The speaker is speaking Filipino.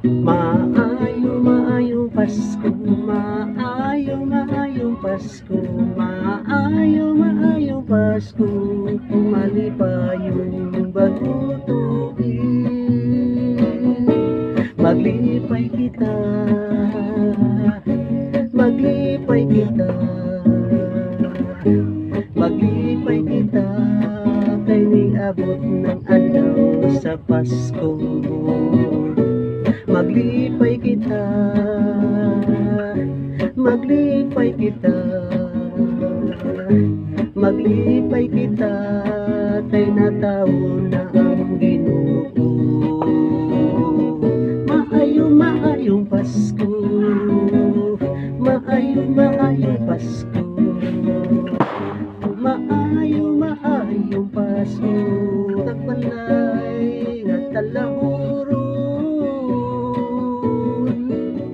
Maayong Pasko, maayong Pasko, maayong Pasko. Kung malipay yung bagong tuig, maglipay kita, maglipay kita, maglipay kita, kay niabot ng adlaw sa Pasko. Maglipay kita, maglipay kita, maglipay kita, kay natawo na ang